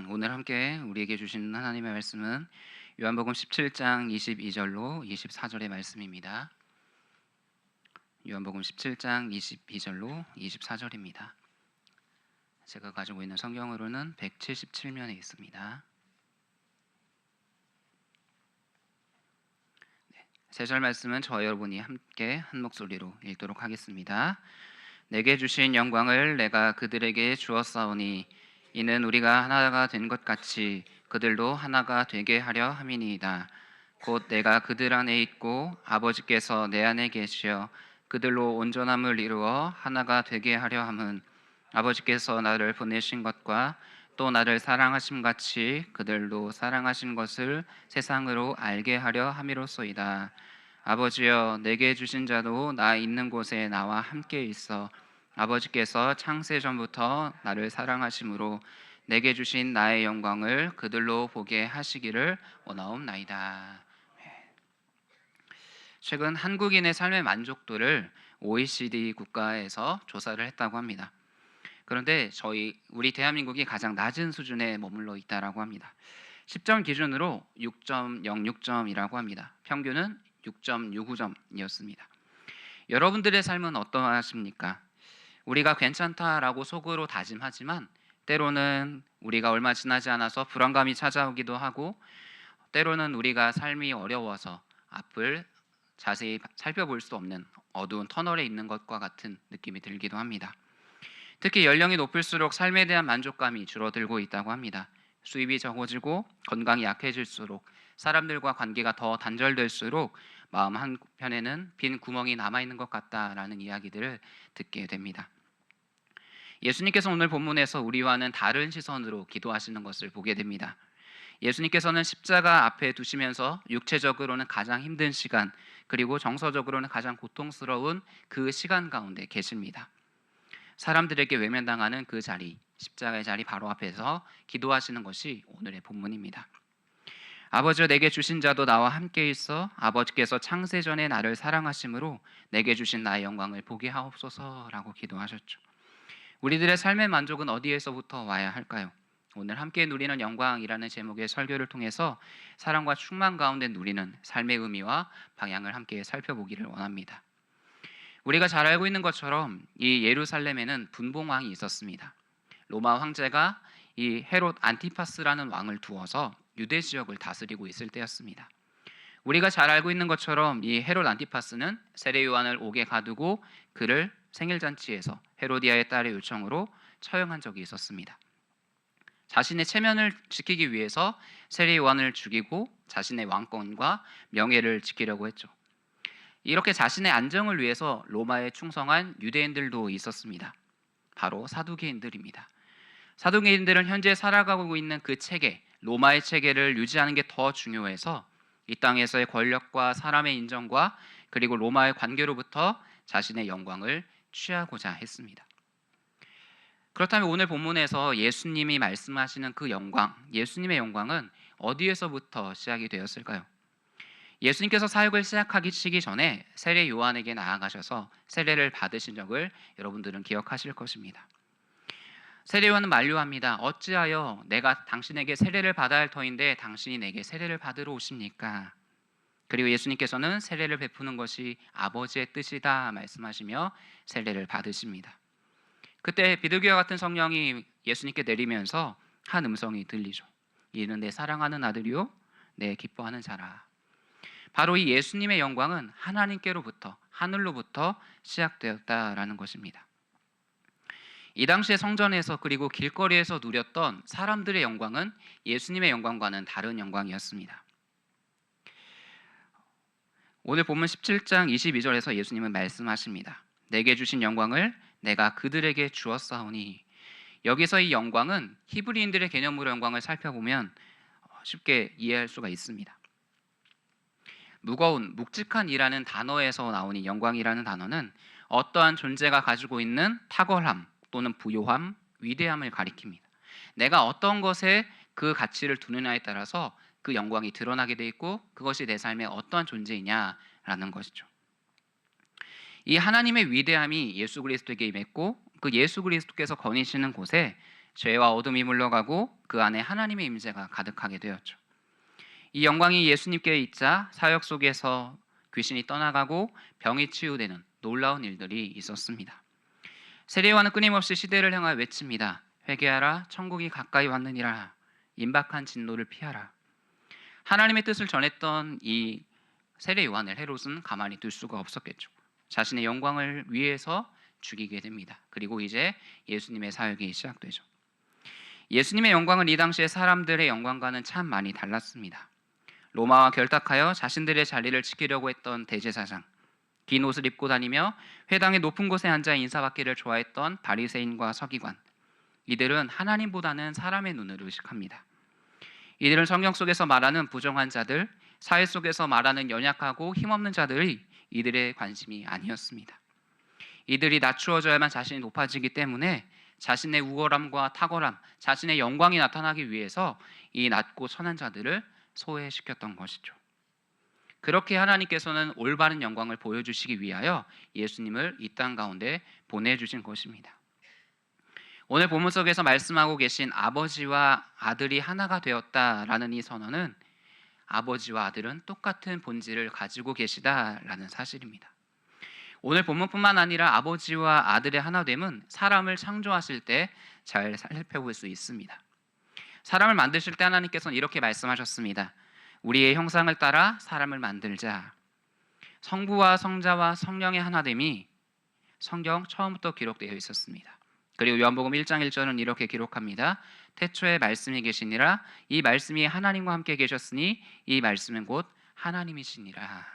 오늘 함께 우리에게 주신 하나님의 말씀은 요한복음 17장 22절로 24절의 말씀입니다. 요한복음 17장 22절로 24절입니다. 제가 가지고 있는 성경으로는 177면에 있습니다. 세 절 말씀은 저와 여러분이 함께 한 목소리로 읽도록 하겠습니다. 내게 주신 영광을 내가 그들에게 주었사오니 이는 우리가 하나가 된 것 같이 그들도 하나가 되게 하려 함이니이다. 곧 내가 그들 안에 있고 아버지께서 내 안에 계시어 그들로 온전함을 이루어 하나가 되게 하려 함은 아버지께서 나를 보내신 것과 또 나를 사랑하심 같이 그들도 사랑하신 것을 세상으로 알게 하려 함이로소이다. 아버지여, 내게 주신 자도 나 있는 곳에 나와 함께 있어 아버지께서 창세 전부터 나를 사랑하심으로 내게 주신 나의 영광을 그들로 보게 하시기를 원하옵나이다. 최근 한국인의 삶의 만족도를 OECD 국가에서 조사를 했다고 합니다. 그런데 우리 대한민국이 가장 낮은 수준에 머물러 있다라고 합니다. 10점 기준으로 6.06점이라고 합니다. 평균은 6.69점이었습니다. 여러분들의 삶은 어떠하십니까? 우리가 괜찮다라고 속으로 다짐하지만 때로는 우리가 얼마 지나지 않아서 불안감이 찾아오기도 하고, 때로는 우리가 삶이 어려워서 앞을 자세히 살펴볼 수 없는 어두운 터널에 있는 것과 같은 느낌이 들기도 합니다. 특히 연령이 높을수록 삶에 대한 만족감이 줄어들고 있다고 합니다. 수입이 적어지고 건강이 약해질수록 사람들과 관계가 더 단절될수록 마음 한편에는 빈 구멍이 남아있는 것 같다라는 이야기들을 듣게 됩니다. 예수님께서 오늘 본문에서 우리와는 다른 시선으로 기도하시는 것을 보게 됩니다. 예수님께서는 십자가 앞에 두시면서 육체적으로는 가장 힘든 시간, 그리고 정서적으로는 가장 고통스러운 그 시간 가운데 계십니다. 사람들에게 외면당하는 그 자리, 십자가의 자리 바로 앞에서 기도하시는 것이 오늘의 본문입니다. 아버지여, 내게 주신 자도 나와 함께 있어 아버지께서 창세전에 나를 사랑하심으로 내게 주신 나의 영광을 보게 하옵소서라고 기도하셨죠. 우리들의 삶의 만족은 어디에서부터 와야 할까요? 오늘 함께 누리는 영광이라는 제목의 설교를 통해서 사랑과 충만 가운데 누리는 삶의 의미와 방향을 함께 살펴보기를 원합니다. 우리가 잘 알고 있는 것처럼 이 예루살렘에는 분봉왕이 있었습니다. 로마 황제가 이 헤롯 안티파스라는 왕을 두어서 유대 지역을 다스리고 있을 때였습니다. 우리가 잘 알고 있는 것처럼 이 헤롯 안티파스는 세례 요한을 옥에 가두고 그를 생일잔치에서 헤로디아의 딸의 요청으로 처형한 적이 있었습니다. 자신의 체면을 지키기 위해서 세례 요한을 죽이고 자신의 왕권과 명예를 지키려고 했죠. 이렇게 자신의 안정을 위해서 로마에 충성한 유대인들도 있었습니다. 바로 사두개인들입니다. 사두개인들은 현재 살아가고 있는 그 체계, 로마의 체계를 유지하는 게 더 중요해서 이 땅에서의 권력과 사람의 인정과 그리고 로마의 관계로부터 자신의 영광을 취하고자 했습니다. 그렇다면 오늘 본문에서 예수님이 말씀하시는 그 영광, 예수님의 영광은 어디에서부터 시작이 되었을까요? 예수님께서 사역을 시작하시기 전에 세례 요한에게 나아가셔서 세례를 받으신 적을 여러분들은 기억하실 것입니다. 세례 요한은 만류합니다. 어찌하여 내가 당신에게 세례를 받아야 할 터인데 당신이 내게 세례를 받으러 오십니까? 그리고 예수님께서는 세례를 베푸는 것이 아버지의 뜻이다 말씀하시며 세례를 받으십니다. 그때 비둘기와 같은 성령이 예수님께 내리면서 한 음성이 들리죠. 이는 내 사랑하는 아들이요 내 기뻐하는 자라. 바로 이 예수님의 영광은 하나님께로부터, 하늘로부터 시작되었다라는 것입니다. 이 당시의 성전에서 그리고 길거리에서 누렸던 사람들의 영광은 예수님의 영광과는 다른 영광이었습니다. 오늘 본문 17장 22절에서 예수님은 말씀하십니다. 내게 주신 영광을 내가 그들에게 주었사오니. 여기서 이 영광은 히브리인들의 개념으로 영광을 살펴보면 쉽게 이해할 수가 있습니다. 무거운, 묵직한이라는 단어에서 나온 이 영광이라는 단어는 어떠한 존재가 가지고 있는 탁월함 또는 부요함, 위대함을 가리킵니다. 내가 어떤 것에 그 가치를 두느냐에 따라서 그 영광이 드러나게 돼 있고 그것이 내 삶의 어떠한 존재이냐라는 것이죠. 이 하나님의 위대함이 예수 그리스도에게 임했고 그 예수 그리스도께서 거니시는 곳에 죄와 어둠이 물러가고 그 안에 하나님의 임재가 가득하게 되었죠. 이 영광이 예수님께 있자 사역 속에서 귀신이 떠나가고 병이 치유되는 놀라운 일들이 있었습니다. 세례요한은 끊임없이 시대를 향하여 외칩니다. 회개하라, 천국이 가까이 왔느니라. 임박한 진노를 피하라. 하나님의 뜻을 전했던 이 세례요한을 헤롯은 가만히 둘 수가 없었겠죠. 자신의 영광을 위해서 죽이게 됩니다. 그리고 이제 예수님의 사역이 시작되죠. 예수님의 영광은 이 당시의 사람들의 영광과는 참 많이 달랐습니다. 로마와 결탁하여 자신들의 자리를 지키려고 했던 대제사장, 긴 옷을 입고 다니며 회당의 높은 곳에 앉아 인사받기를 좋아했던 바리새인과 서기관, 이들은 하나님보다는 사람의 눈을 의식합니다. 이들은 성경 속에서 말하는 부정한 자들, 사회 속에서 말하는 연약하고 힘없는 자들이 이들의 관심이 아니었습니다. 이들이 낮추어져야만 자신이 높아지기 때문에 자신의 우월함과 탁월함, 자신의 영광이 나타나기 위해서 이 낮고 천한 자들을 소외시켰던 것이죠. 그렇게 하나님께서는 올바른 영광을 보여주시기 위하여 예수님을 이 땅 가운데 보내주신 것입니다. 오늘 본문 속에서 말씀하고 계신 아버지와 아들이 하나가 되었다라는 이 선언은 아버지와 아들은 똑같은 본질을 가지고 계시다라는 사실입니다. 오늘 본문뿐만 아니라 아버지와 아들의 하나됨은 사람을 창조하실 때 잘 살펴볼 수 있습니다. 사람을 만드실 때 하나님께서는 이렇게 말씀하셨습니다. 우리의 형상을 따라 사람을 만들자. 성부와 성자와 성령의 하나됨이 성경 처음부터 기록되어 있었습니다. 그리고 요한복음 1장 1절은 이렇게 기록합니다. 태초에 말씀이 계시니라. 이 말씀이 하나님과 함께 계셨으니 이 말씀은 곧 하나님이시니라.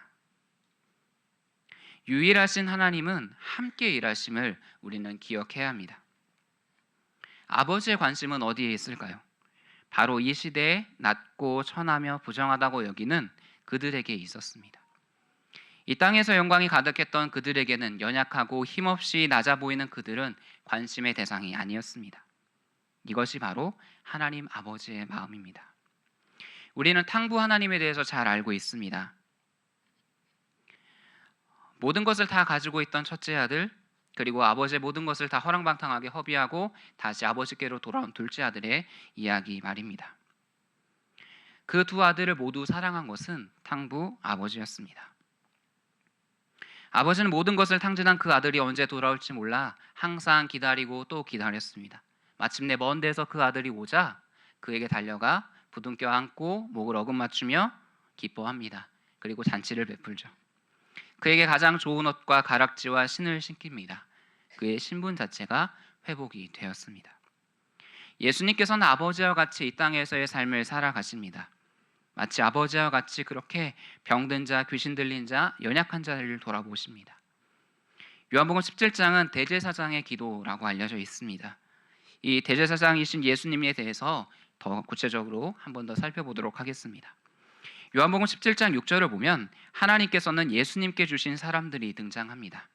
유일하신 하나님은 함께 일하심을 우리는 기억해야 합니다. 아버지의 관심은 어디에 있을까요? 바로 이 시대에 낮고 천하며 부정하다고 여기는 그들에게 있었습니다. 이 땅에서 영광이 가득했던 그들에게는 연약하고 힘없이 낮아 보이는 그들은 관심의 대상이 아니었습니다. 이것이 바로 하나님 아버지의 마음입니다. 우리는 탕부 하나님에 대해서 잘 알고 있습니다. 모든 것을 다 가지고 있던 첫째 아들, 그리고 아버지의 모든 것을 다 허랑방탕하게 허비하고 다시 아버지께로 돌아온 둘째 아들의 이야기 말입니다. 그 두 아들을 모두 사랑한 것은 탕부 아버지였습니다. 아버지는 모든 것을 탕진한 그 아들이 언제 돌아올지 몰라 항상 기다리고 또 기다렸습니다. 마침내 먼 데서 그 아들이 오자 그에게 달려가 부둥켜 안고 목을 어긋맞추며 기뻐합니다. 그리고 잔치를 베풀죠. 그에게 가장 좋은 옷과 가락지와 신을 신깁니다. 그의 신분 자체가 회복이 되었습니다. 예수님께서는 아버지와 같이 이 땅에서의 삶을 살아가십니다. 마치 아버지와 같이 그렇게 병든 자, 귀신 들린 자, 연약한 자를 돌아보십니다. 요한복음 17장은 대제사장의 기도라고 알려져 있습니다. 이 대제사장이신 예수님에 대해서 더 구체적으로 한 번 더 살펴보도록 하겠습니다. 요한복음 17장 6절을 보면 하나님께서는 예수님께 주신 사람들이 등장합니다.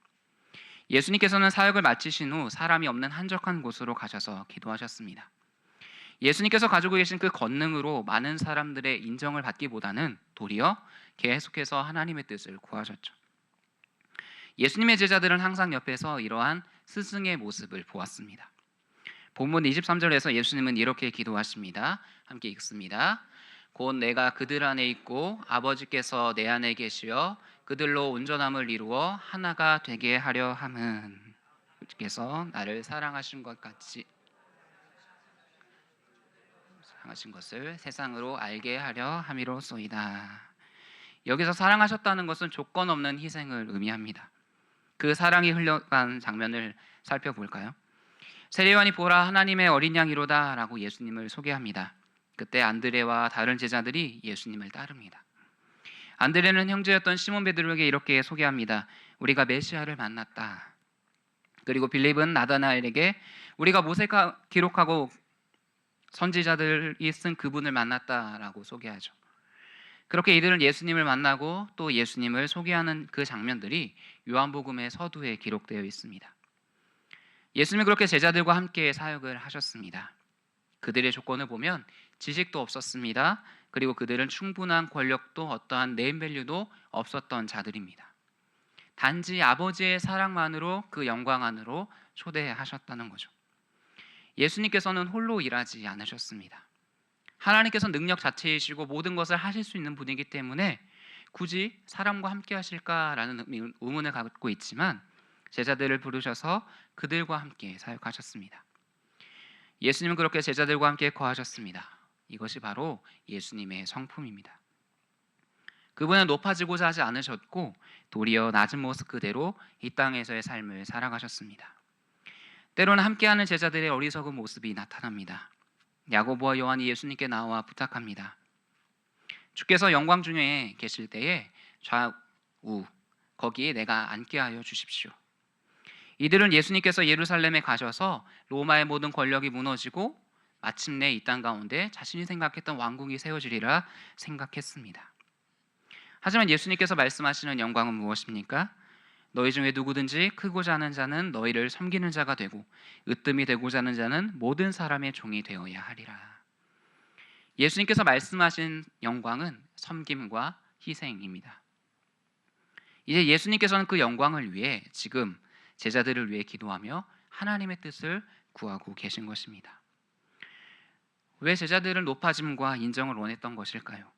예수님께서는 사역을 마치신 후 사람이 없는 한적한 곳으로 가셔서 기도하셨습니다. 예수님께서 가지고 계신 그 권능으로 많은 사람들의 인정을 받기보다는 도리어 계속해서 하나님의 뜻을 구하셨죠. 예수님의 제자들은 항상 옆에서 이러한 스승의 모습을 보았습니다. 본문 23절에서 예수님은 이렇게 기도하십니다. 함께 읽습니다. 곧 내가 그들 안에 있고 아버지께서 내 안에 계시어 그들로 온전함을 이루어 하나가 되게 하려 함은 주께서 나를 사랑하신 것 같이 사랑하신 것을 세상으로 알게 하려 함이로소이다. 여기서 사랑하셨다는 것은 조건 없는 희생을 의미합니다. 그 사랑이 흘러간 장면을 살펴볼까요? 세례요한이 보라 하나님의 어린 양이로다 라고 예수님을 소개합니다. 그때 안드레와 다른 제자들이 예수님을 따릅니다. 안드레는 형제였던 시몬 베드로에게 이렇게 소개합니다. 우리가 메시아를 만났다. 그리고 빌립은 나다나엘에게 우리가 모세가 기록하고 선지자들이 쓴 그분을 만났다라고 소개하죠. 그렇게 이들은 예수님을 만나고 또 예수님을 소개하는 그 장면들이 요한복음의 서두에 기록되어 있습니다. 예수님은 그렇게 제자들과 함께 사역을 하셨습니다. 그들의 조건을 보면 지식도 없었습니다. 그리고 그들은 충분한 권력도 어떠한 네임밸류도 없었던 자들입니다. 단지 아버지의 사랑만으로 그 영광 안으로 초대하셨다는 거죠. 예수님께서는 홀로 일하지 않으셨습니다. 하나님께서 능력 자체이시고 모든 것을 하실 수 있는 분이기 때문에 굳이 사람과 함께 하실까라는 의문을 갖고 있지만 제자들을 부르셔서 그들과 함께 사역하셨습니다. 예수님은 그렇게 제자들과 함께 거하셨습니다. 이것이 바로 예수님의 성품입니다. 그분은 높아지고자 하지 않으셨고 도리어 낮은 모습 그대로 이 땅에서의 삶을 살아가셨습니다. 때로는 함께하는 제자들의 어리석은 모습이 나타납니다. 야고보와 요한이 예수님께 나와 부탁합니다. 주께서 영광 중에 계실 때에 좌우 거기에 내가 앉게 하여 주십시오. 이들은 예수님께서 예루살렘에 가셔서 로마의 모든 권력이 무너지고 마침내 이 땅 가운데 자신이 생각했던 왕국이 세워지리라 생각했습니다. 하지만 예수님께서 말씀하시는 영광은 무엇입니까? 너희 중에 누구든지 크고자 하는 자는 너희를 섬기는 자가 되고 으뜸이 되고자 하는 자는 모든 사람의 종이 되어야 하리라. 예수님께서 말씀하신 영광은 섬김과 희생입니다. 이제 예수님께서는 그 영광을 위해 지금 제자들을 위해 기도하며 하나님의 뜻을 구하고 계신 것입니다. 왜 제자들은 높아짐과 인정을 원했던 것일까요?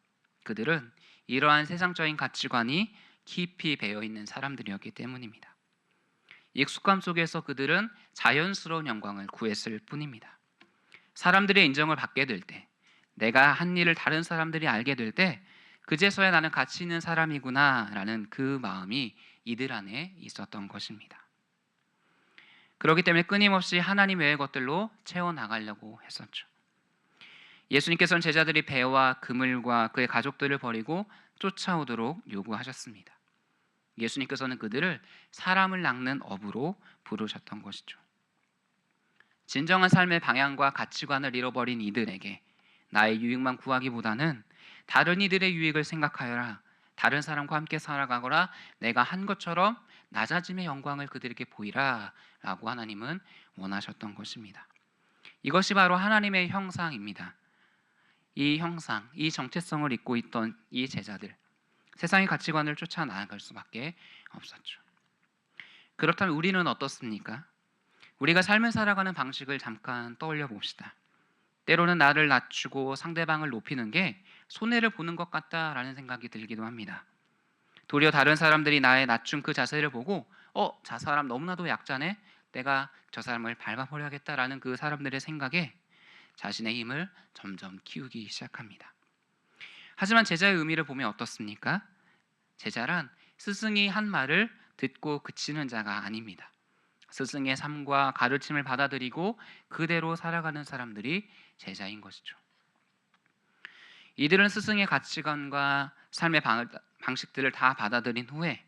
그들은 이러한 세상적인 가치관이 깊이 배어 있는 사람들이었기 때문입니다. 익숙함 속에서 그들은 자연스러운 영광을 구했을 뿐입니다. 사람들의 인정을 받게 될 때, 내가 한 일을 다른 사람들이 알게 될 때, 그제서야 나는 가치 있는 사람이구나라는 그 마음이 이들 안에 있었던 것입니다. 그렇기 때문에 끊임없이 하나님 외의 것들로 채워나가려고 했었죠. 예수님께서는 제자들이 배와 그물과 그의 가족들을 버리고 쫓아오도록 요구하셨습니다. 예수님께서는 그들을 사람을 낚는 어부로 부르셨던 것이죠. 진정한 삶의 방향과 가치관을 잃어버린 이들에게 나의 유익만 구하기보다는 다른 이들의 유익을 생각하여라. 다른 사람과 함께 살아가거라. 내가 한 것처럼 낮아짐의 영광을 그들에게 보이라 라고 하나님은 원하셨던 것입니다. 이것이 바로 하나님의 형상입니다. 이 형상, 이 정체성을 잊고 있던 이 제자들, 세상의 가치관을 쫓아 나아갈 수밖에 없었죠. 그렇다면 우리는 어떻습니까? 우리가 삶을 살아가는 방식을 잠깐 떠올려 봅시다. 때로는 나를 낮추고 상대방을 높이는 게 손해를 보는 것 같다라는 생각이 들기도 합니다. 도리어 다른 사람들이 나의 낮춘 그 자세를 보고 저 사람 너무나도 약자네? 내가 저 사람을 밟아버려야겠다라는 그 사람들의 생각에 자신의 힘을 점점 키우기 시작합니다. 하지만 제자의 의미를 보면 어떻습니까? 제자란 스승이 한 말을 듣고 그치는 자가 아닙니다. 스승의 삶과 가르침을 받아들이고 그대로 살아가는 사람들이 제자인 것이죠. 이들은 스승의 가치관과 삶의 방식들을 다 받아들인 후에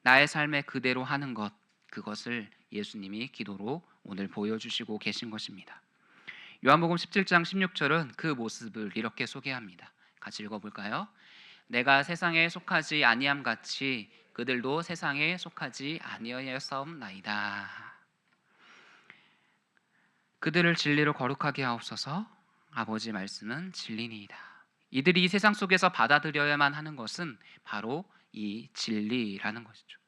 나의 삶에 그대로 하는 것, 그것을 예수님이 기도로 오늘 보여주시고 계신 것입니다. 요한복음 17장 16절은 그 모습을 이렇게 소개합니다. 같이 읽어볼까요? 내가 세상에 속하지 아니함 같이 그들도 세상에 속하지 아니하였사옵나이다. 그들을 진리로 거룩하게 하옵소서. 아버지 말씀은 진리니이다. 이들이 이 세상 속에서 받아들여야만 하는 것은 바로 이 진리라는 것이죠.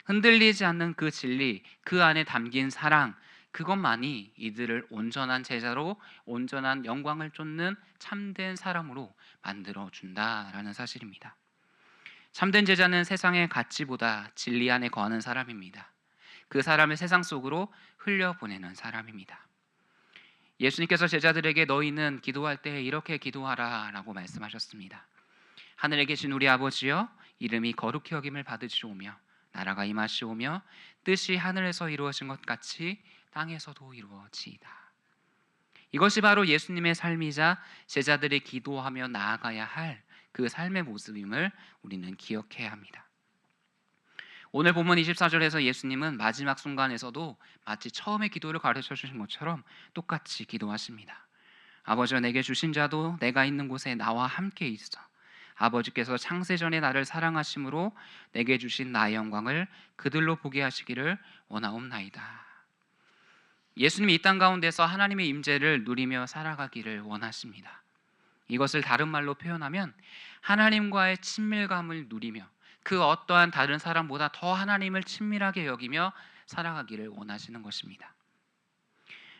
흔들리지 않는 그 진리, 그 안에 담긴 사랑, 그것만이 이들을 온전한 제자로 온전한 영광을 쫓는 참된 사람으로 만들어준다라는 사실입니다. 참된 제자는 세상의 가치보다 진리 안에 거하는 사람입니다. 그 사람을 세상 속으로 흘려보내는 사람입니다. 예수님께서 제자들에게 너희는 기도할 때 이렇게 기도하라 라고 말씀하셨습니다. 하늘에 계신 우리 아버지여, 이름이 거룩히 여김을 받으시오며 나라가 임하시오며 뜻이 하늘에서 이루어진 것 같이 땅에서도 이루어지이다. 이것이 바로 예수님의 삶이자 제자들이 기도하며 나아가야 할 그 삶의 모습임을 우리는 기억해야 합니다. 오늘 본문 24절에서 예수님은 마지막 순간에서도 마치 처음에 기도를 가르쳐 주신 것처럼 똑같이 기도하십니다. 아버지여, 내게 주신 자도 내가 있는 곳에 나와 함께 있어 아버지께서 창세전에 나를 사랑하심으로 내게 주신 나의 영광을 그들로 보게 하시기를 원하옵나이다. 예수님이 이 땅 가운데서 하나님의 임재를 누리며 살아가기를 원하십니다. 이것을 다른 말로 표현하면 하나님과의 친밀감을 누리며 그 어떠한 다른 사람보다 더 하나님을 친밀하게 여기며 살아가기를 원하시는 것입니다.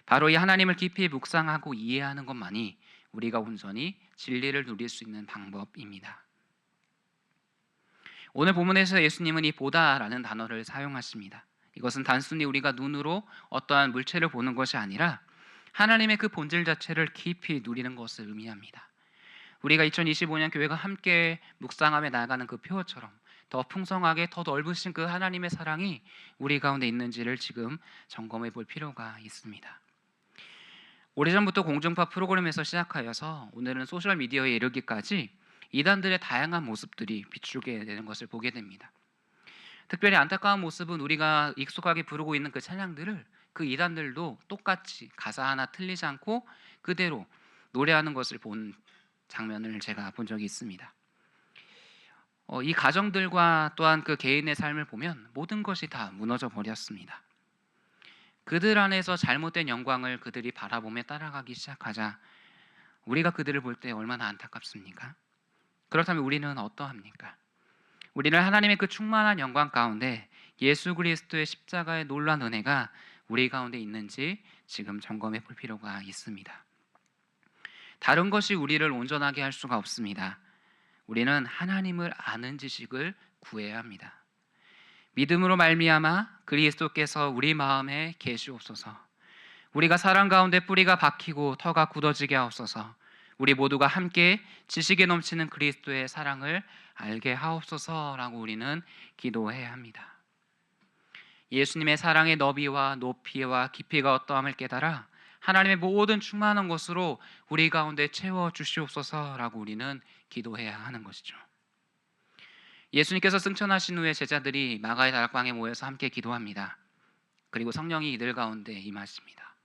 바로 이 하나님을 깊이 묵상하고 이해하는 것만이 우리가 온전히 진리를 누릴 수 있는 방법입니다. 오늘 본문에서 예수님은 이 보다라는 단어를 사용하십니다. 이것은 단순히 우리가 눈으로 어떠한 물체를 보는 것이 아니라 하나님의 그 본질 자체를 깊이 누리는 것을 의미합니다. 우리가 2025년 교회가 함께 묵상하며 나아가는 그 표어처럼 더 풍성하게 더 넓으신 그 하나님의 사랑이 우리 가운데 있는지를 지금 점검해 볼 필요가 있습니다. 오래전부터 공중파 프로그램에서 시작하여서 오늘은 소셜미디어에 이르기까지 이단들의 다양한 모습들이 비추게 되는 것을 보게 됩니다. 특별히 안타까운 모습은 우리가 익숙하게 부르고 있는 그 찬양들을 그 이단들도 똑같이 가사 하나 틀리지 않고 그대로 노래하는 것을 본 장면을 제가 본 적이 있습니다. 이 가정들과 또한 그 개인의 삶을 보면 모든 것이 다 무너져 버렸습니다. 그들 안에서 잘못된 영광을 그들이 바라보며 따라가기 시작하자 우리가 그들을 볼 때 얼마나 안타깝습니까? 그렇다면 우리는 어떠합니까? 우리는 하나님의 그 충만한 영광 가운데 예수 그리스도의 십자가의 놀라운 은혜가 우리 가운데 있는지 지금 점검해 볼 필요가 있습니다. 다른 것이 우리를 온전하게 할 수가 없습니다. 우리는 하나님을 아는 지식을 구해야 합니다. 믿음으로 말미암아 그리스도께서 우리 마음에 계시옵소서. 우리가 사랑 가운데 뿌리가 박히고 터가 굳어지게 하옵소서. 우리 모두가 함께 지식에 넘치는 그리스도의 사랑을 알게 하옵소서라고 우리는 기도해야 합니다. 예수님의 사랑의 너비와 높이와 깊이가 어떠함을 깨달아 하나님의 모든 충만한 것으로 우리 가운데 채워 주시옵소서라고 우리는 기도해야 하는 것이죠. 예수님께서 승천하신 후에 제자들이 마가의 다락방에 모여서 함께 기도합니다. 그리고 성령이 이들 가운데 임하십니다.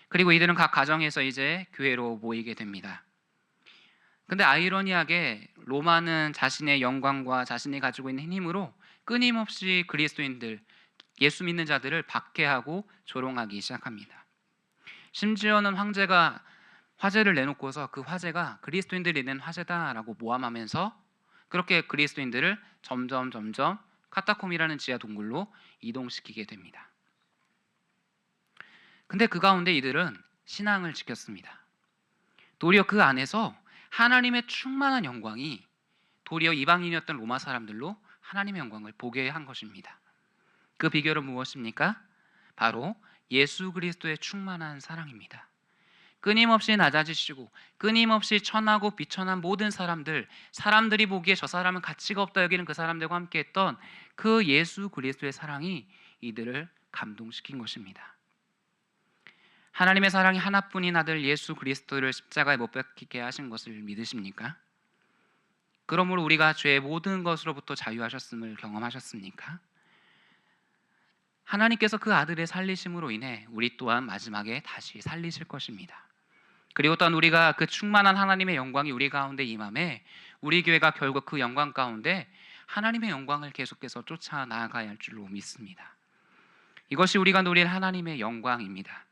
그리고 이들은 각 가정에서 이제 교회로 모이게 됩니다. 근데 아이러니하게 로마는 자신의 영광과 자신이 가지고 있는 힘으로 끊임없이 그리스도인들, 예수 믿는 자들을 박해하고 조롱하기 시작합니다. 심지어는 황제가 화제를 내놓고서 그 화제가 그리스도인들이 낸 화제다라고 모함하면서 그렇게 그리스도인들을 점점 카타콤이라는 지하 동굴로 이동시키게 됩니다. 근데 그 가운데 이들은 신앙을 지켰습니다. 도리어 그 안에서 하나님의 충만한 영광이 도리어 이방인이었던 로마 사람들로 하나님의 영광을 보게 한 것입니다. 그 비결은 무엇입니까? 바로 예수 그리스도의 충만한 사랑입니다. 끊임없이 낮아지시고 끊임없이 천하고 비천한 모든 사람들이 보기에 저 사람은 가치가 없다 여기는 그 사람들과 함께했던 그 예수 그리스도의 사랑이 이들을 감동시킨 것입니다. 하나님의 사랑이 하나뿐인 아들 예수 그리스도를 십자가에 못 박히게 하신 것을 믿으십니까? 그러므로 우리가 죄의 모든 것으로부터 자유하셨음을 경험하셨습니까? 하나님께서 그 아들의 살리심으로 인해 우리 또한 마지막에 다시 살리실 것입니다. 그리고 또한 우리가 그 충만한 하나님의 영광이 우리 가운데 임함에 우리 교회가 결국 그 영광 가운데 하나님의 영광을 계속해서 쫓아 나아가야 할 줄로 믿습니다. 이것이 우리가 누릴 하나님의 영광입니다.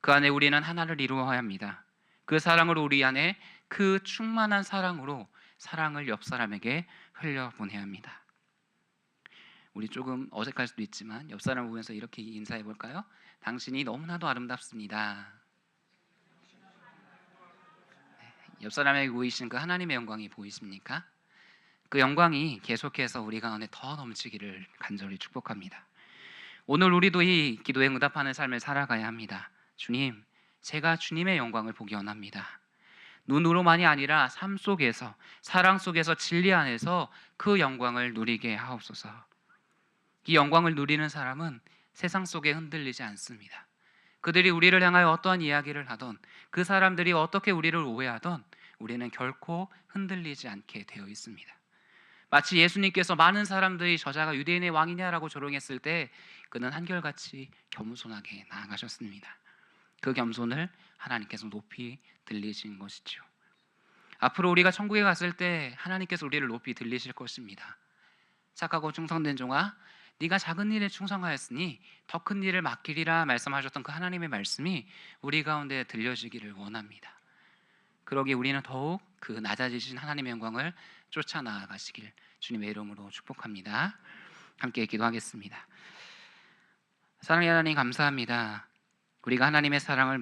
그 안에 우리는 하나를 이루어야 합니다. 그 사랑으로 우리 안에 그 충만한 사랑으로 사랑을 옆 사람에게 흘려보내야 합니다. 우리 조금 어색할 수도 있지만 옆 사람 보면서 이렇게 인사해 볼까요? 당신이 너무나도 아름답습니다. 옆 사람에게 보이신 그 하나님의 영광이 보이십니까? 그 영광이 계속해서 우리 가운데 더 넘치기를 간절히 축복합니다. 오늘 우리도 이 기도에 응답하는 삶을 살아가야 합니다. 주님, 제가 주님의 영광을 보기 원합니다. 눈으로만이 아니라 삶 속에서, 사랑 속에서, 진리 안에서 그 영광을 누리게 하옵소서. 이 영광을 누리는 사람은 세상 속에 흔들리지 않습니다. 그들이 우리를 향하여 어떠한 이야기를 하던, 그 사람들이 어떻게 우리를 오해하던 우리는 결코 흔들리지 않게 되어 있습니다. 마치 예수님께서 많은 사람들이 저자가 유대인의 왕이냐라고 조롱했을 때 그는 한결같이 겸손하게 나아가셨습니다. 그 겸손을 하나님께서 높이 들리신 것이죠. 앞으로 우리가 천국에 갔을 때 하나님께서 우리를 높이 들리실 것입니다. 착하고 충성된 종아, 네가 작은 일에 충성하였으니 더 큰 일을 맡기리라 말씀하셨던 그 하나님의 말씀이 우리 가운데 들려지기를 원합니다. 그러기에 우리는 더욱 그 낮아지신 하나님의 영광을 쫓아 나아가시길 주님의 이름으로 축복합니다. 함께 기도하겠습니다. 사랑의 하나님 감사합니다. 우리가 하나님의 사랑을